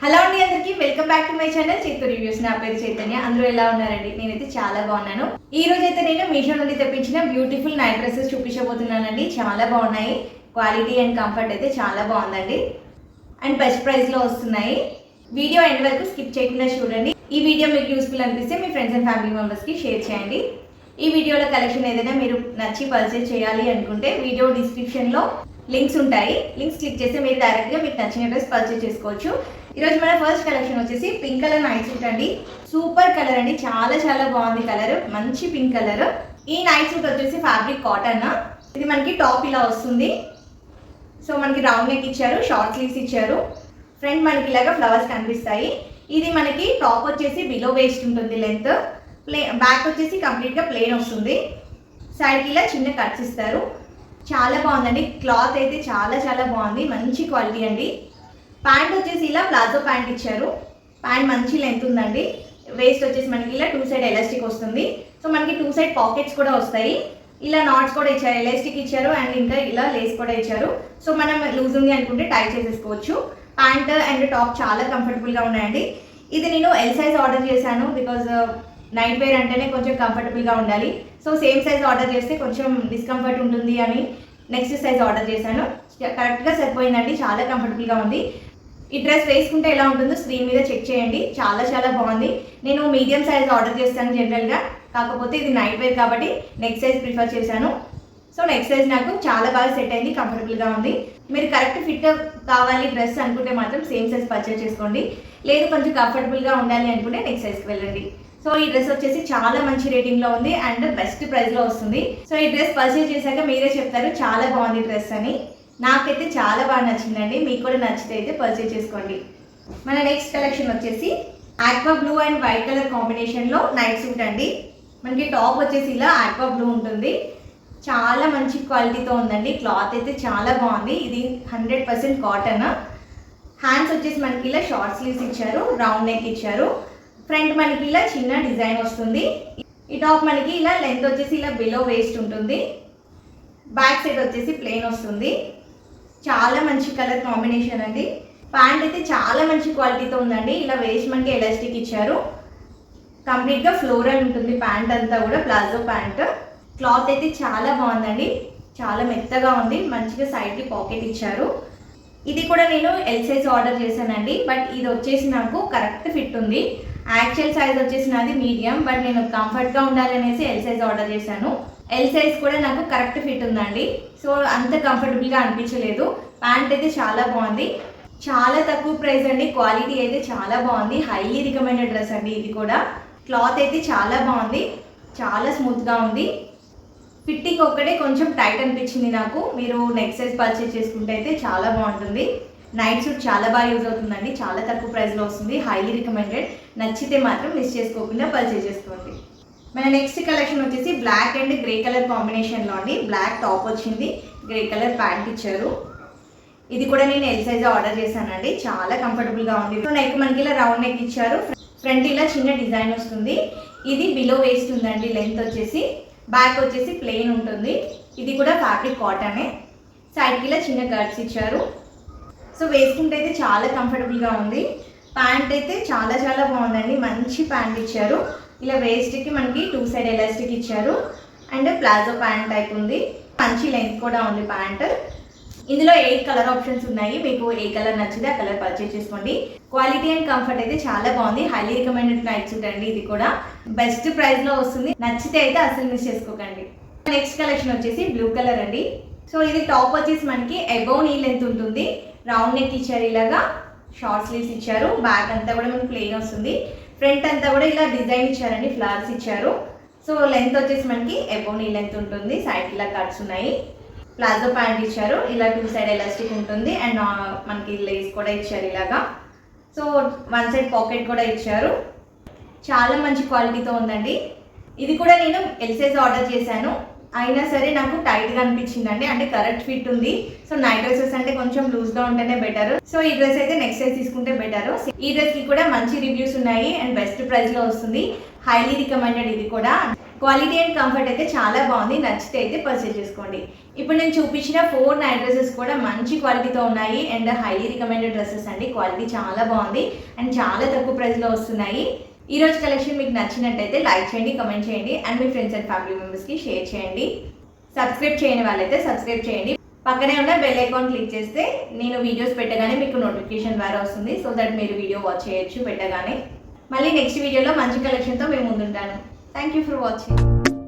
Hello అండి, అందరికీ welcome back to my channel చేతు రివ్యూస్. నా పేరు చైతన్య. అందరూ ఎలా ఉన్నారండి? నేనైతే చాలా బాగున్నాను. ఈ రోజు అయితే నేను మీషో నుండి తెప్పించిన బ్యూటిఫుల్ నైట్ డ్రెస్సెస్ చూపించబోతున్నానండి. చాలా బాగున్నాయి. క్వాలిటీ అండ్ కంఫర్ట్ అయితే చాలా బాగుందండి అండ్ బెస్ట్ ప్రైస్లో వస్తున్నాయి. వీడియో ఎండ్ వరకు స్కిప్ చేయకుండా చూడండి. ఈ వీడియో మీకు యూస్ఫుల్ అనిపిస్తే మీ ఫ్రెండ్స్ అండ్ ఫ్యామిలీ మెంబర్స్కి షేర్ చేయండి. ఈ వీడియోలో కలెక్షన్ ఏదైనా మీరు నచ్చి పర్చేజ్ చేయాలి అనుకుంటే వీడియో డిస్క్రిప్షన్లో లింక్స్ ఉంటాయి. లింక్స్ క్లిక్ చేస్తే మీరు డైరెక్ట్గా మీకు నచ్చిన డ్రెస్ పర్చేజ్ చేసుకోవచ్చు. ఈరోజు మన ఫస్ట్ కలెక్షన్ వచ్చేసి పింక్ కలర్ నైట్ సూట్ అండి. సూపర్ కలర్ అండి, చాలా చాలా బాగుంది కలర్, మంచి పింక్ కలర్. ఈ నైట్ సూట్ వచ్చేసి ఫ్యాబ్రిక్ కాటన్. ఇది మనకి టాప్ ఇలా వస్తుంది. సో మనకి రౌండ్ నెక్ ఇచ్చారు, షార్ట్ స్లీవ్స్ ఇచ్చారు. ఫ్రంట్ మనకి ఇలాగా ఫ్లవర్స్ కనిపిస్తాయి. ఇది మనకి టాప్ వచ్చేసి బిలో వేస్ట్ ఉంటుంది లెంత్. బ్యాక్ వచ్చేసి కంప్లీట్గా ప్లెయిన్ వస్తుంది. సైడ్కి ఇలా చిన్న కట్స్ ఇస్తారు. చాలా బాగుందండి. క్లాత్ అయితే చాలా చాలా బాగుంది, మంచి క్వాలిటీ అండి. ప్యాంట్ వచ్చేసి ఇలా ప్లాజో ప్యాంట్ ఇచ్చారు. ప్యాంట్ మంచి లెంత్ ఉందండి. వేస్ట్ వచ్చేసి మనకి ఇలా 2 సైడ్ ఎలాస్టిక్ వస్తుంది. సో మనకి 2 సైడ్ పాకెట్స్ కూడా వస్తాయి. ఇలా నాట్స్ కూడా ఇచ్చారు, ఎలాస్టిక్ ఇచ్చారు అండ్ ఇంకా ఇలా లేస్ కూడా ఇచ్చారు. సో మనం లూజ్ ఉంది అనుకుంటే టై చేసేసుకోవచ్చు. ప్యాంట్ అండ్ టాప్ చాలా కంఫర్టబుల్గా ఉన్నాయండి. ఇది నేను ఎల్ సైజ్ ఆర్డర్ చేశాను బికాజ్ నైట్ వేర్ అంటేనే కొంచెం కంఫర్టబుల్గా ఉండాలి. సో సేమ్ సైజ్ ఆర్డర్ చేస్తే కొంచెం డిస్కంఫర్ట్ ఉంటుంది అని నెక్స్ట్ సైజ్ ఆర్డర్ చేశాను. కరెక్ట్గా సరిపోయిందండి, చాలా కంఫర్టబుల్గా ఉంది. ఈ డ్రెస్ వేసుకుంటే ఎలా ఉంటుందో స్క్రీన్ మీద చెక్ చేయండి. చాలా చాలా బాగుంది. నేను మీడియం సైజ్ ఆర్డర్ చేస్తాను జనరల్గా, కాకపోతే ఇది నైట్ వేర్ కాబట్టి నెక్స్ట్ సైజ్ ప్రిఫర్ చేశాను. సో నెక్స్ట్ సైజ్ నాకు చాలా బాగా సెట్ అయింది, కంఫర్టబుల్గా ఉంది. మీరు కరెక్ట్ ఫిట్ కావాలి డ్రెస్ అనుకుంటే మాత్రం సేమ్ సైజ్ పర్చేస్ చేసుకోండి. లేదు కొంచెం కంఫర్టబుల్గా ఉండాలి అనుకుంటే నెక్స్ట్ సైజ్కి వెళ్ళండి. సో ఈ డ్రెస్ వచ్చేసి చాలా మంచి రేటింగ్లో ఉంది అండ్ బెస్ట్ ప్రైస్లో వస్తుంది. సో ఈ డ్రెస్ పర్చేస్ చేశాక మీరే చెప్తారు చాలా బాగుంది డ్రెస్ అని. నాకైతే చాలా బాగా నచ్చిందండి. మీకు కూడా నచ్చితే అయితే పర్చేస్ చేసుకోండి. మన నెక్స్ట్ కలెక్షన్ వచ్చేసి aqua blue and white colour కాంబినేషన్లో నైట్ సూట్ అండి. మనకి టాప్ వచ్చేసి ఇలా ఆక్వా బ్లూ ఉంటుంది. చాలా మంచి క్వాలిటీతో ఉందండి. క్లాత్ అయితే చాలా బాగుంది. ఇది 100% కాటన్. హ్యాండ్స్ వచ్చేసి మనకి ఇలా షార్ట్ స్లీవ్స్ ఇచ్చారు, రౌండ్ నెక్ ఇచ్చారు. ఫ్రంట్ మనకి ఇలా చిన్న డిజైన్ వస్తుంది. ఈ టాప్ మనకి ఇలా లెంత్ వచ్చేసి ఇలా బిలో వేస్ట్ ఉంటుంది. బ్యాక్ సైడ్ వచ్చేసి ప్లెయిన్ వస్తుంది. చాలా మంచి కలర్ కాంబినేషన్ అండి. ప్యాంట్ అయితే చాలా మంచి క్వాలిటీతో ఉందండి. ఇలా వేస్ట్ మనకి ఎలాస్టిక్ ఇచ్చారు. కంప్లీట్గా ఫ్లోరల్ ఉంటుంది ప్యాంట్ అంతా కూడా, ప్లాజో ప్యాంట్. క్లాత్ అయితే చాలా బాగుందండి, చాలా మెత్తగా ఉంది. మంచిగా సైడ్కి పాకెట్ ఇచ్చారు. ఇది కూడా నేను ఎల్ సైజ్ ఆర్డర్ చేశానండి, బట్ ఇది వచ్చేసి నాకు కరెక్ట్ ఫిట్ ఉంది. యాక్చువల్ సైజ్ వచ్చేసి నాది మీడియం, బట్ నేను కంఫర్ట్గా ఉండాలనేసి ఎల్ సైజ్ ఆర్డర్ చేశాను. ఎల్ సైజ్ కూడా నాకు కరెక్ట్ ఫిట్ ఉందండి. సో అంత కంఫర్టబుల్గా అనిపించలేదు. ప్యాంట్ అయితే చాలా బాగుంది, చాలా తక్కువ ప్రైస్ అండి. క్వాలిటీ అయితే చాలా బాగుంది. హైలీ రికమెండెడ్ డ్రెస్ అండి ఇది కూడా. క్లాత్ అయితే చాలా బాగుంది, చాలా స్మూత్గా ఉంది. ఫిట్టింగ్ ఒక్కటే కొంచెం టైట్ అనిపించింది నాకు. మీరు నెక్స్ట్ సైజ్ పర్చేస్ చేసుకుంటే అయితే చాలా బాగుంటుంది. నైట్ సూట్ చాలా బాగా యూజ్ అవుతుందండి. చాలా తక్కువ ప్రైస్లో వస్తుంది. Highly recommended. నచ్చితే మాత్రం మిస్ చేసుకోకుండా పర్చేస్ చేసుకోండి. మన నెక్స్ట్ కలెక్షన్ వచ్చేసి బ్లాక్ అండ్ గ్రే కలర్ కాంబినేషన్లో అండి. బ్లాక్ టాప్ వచ్చింది, గ్రే కలర్ ప్యాంట్ ఇచ్చారు. ఇది కూడా నేను ఎల్ సైజ్ ఆర్డర్ చేశానండి. చాలా కంఫర్టబుల్గా ఉంది. నెక్ మనకి ఇలా రౌండ్ నెక్ ఇచ్చారు. ఫ్రంట్ ఇలా చిన్న డిజైన్ వస్తుంది. ఇది బిలో వేస్ట్ ఉందండి లెంత్ వచ్చేసి. బ్యాక్ వచ్చేసి ప్లెయిన్ ఉంటుంది. ఇది కూడా ఫ్యాబ్రిక్ కాటనే. సైడ్కి ఇలా చిన్న కట్స్ ఇచ్చారు. సో వేసుకుంటే అయితే చాలా కంఫర్టబుల్గా ఉంది. ప్యాంట్ అయితే చాలా చాలా బాగుందండి. మంచి ప్యాంట్ ఇచ్చారు. ఇలా వేస్ట్కి మనకి 2 సైడ్ ఎలాస్టిక్ ఇచ్చారు అండ్ ప్లాజో ప్యాంట్ టైప్ ఉంది. మంచి లెంత్ కూడా ఉంది ప్యాంట్. ఇందులో 8 కలర్ ఆప్షన్స్ ఉన్నాయి. మీకు ఏ కలర్ నచ్చితే ఆ కలర్ పర్చేస్ చేసుకోండి. క్వాలిటీ అండ్ కంఫర్ట్ అయితే చాలా బాగుంది. హైలీ రికమెండెడ్ నైట్ సూట్ అండి. ఇది కూడా బెస్ట్ ప్రైస్లో వస్తుంది. నచ్చితే అయితే అసలు మిస్ చేసుకోకండి. నెక్స్ట్ కలెక్షన్ వచ్చేసి బ్లూ కలర్ అండి. సో ఇది టాప్ వచ్చేసి మనకి అబౌవ్ నీ లెంత్ ఉంటుంది. రౌండ్ నెక్ ఇచ్చారు, ఇలాగా షార్ట్ స్లీవ్స్ ఇచ్చారు. బ్యాక్ అంతా కూడా మనకి ప్లెయిన్ వస్తుంది. ఫ్రంట్ అంతా కూడా ఇలా డిజైన్ ఇచ్చారండి, ఫ్లవర్స్ ఇచ్చారు. సో లెంత్ వచ్చేసి మనకి అబౌవ్ నీ లెంత్ ఉంటుంది. సైడ్ ఇలా కట్స్ ఉన్నాయి. ప్లాజో ప్యాంట్ ఇచ్చారు. ఇలా 2 సైడ్ ఎలాస్టిక్ ఉంటుంది అండ్ మనకి లేస్ కూడా ఇచ్చారు ఇలాగా. సో 1 సైడ్ పాకెట్ కూడా ఇచ్చారు. చాలా మంచి క్వాలిటీతో ఉందండి. ఇది కూడా నేను ఎల్ సైజ్ ఆర్డర్ చేశాను. అయినా సరే నాకు టైట్గా అనిపించిందండి. అంటే కరెక్ట్ ఫిట్ ఉంది. సో నైట్ డ్రెస్సెస్ అంటే కొంచెం లూజ్గా ఉంటేనే బెటర్. సో ఈ డ్రెస్ అయితే నెక్స్ట్ సైజ్ తీసుకుంటే బెటర్. ఈ డ్రెస్కి కూడా మంచి రివ్యూస్ ఉన్నాయి అండ్ బెస్ట్ ప్రైస్లో వస్తుంది. హైలీ రికమెండెడ్ ఇది కూడా. క్వాలిటీ అండ్ కంఫర్ట్ అయితే చాలా బాగుంది. నచ్చితే అయితే పర్చేజ్ చేసుకోండి. ఇప్పుడు నేను చూపించిన 4 నైట్ డ్రెస్సెస్ కూడా మంచి క్వాలిటీతో ఉన్నాయి అండ్ హైలీ రికమెండెడ్ డ్రెస్సెస్ అండి. క్వాలిటీ చాలా బాగుంది అండ్ చాలా తక్కువ ప్రైస్లో వస్తున్నాయి. ఈ రోజు కలెక్షన్ మీకు నచ్చినట్టయితే లైక్ చేయండి, కమెంట్ చేయండి and me friends and family మెంబర్స్కి షేర్ చేయండి. సబ్స్క్రైబ్ చేయని వాళ్ళైతే సబ్స్క్రైబ్ చేయండి. పక్కనే ఉన్న బెల్ ఐకాన్ క్లిక్ చేస్తే నేను వీడియోస్ పెట్టగానే మీకు నోటిఫికేషన్ ద్వారా వస్తుంది. సో దట్ మీరు వీడియో వాచ్ చేయొచ్చు పెట్టగానే. మళ్ళీ నెక్స్ట్ వీడియోలో మంచి కలెక్షన్తో మేము ముందుంటాను. Thank you for watching.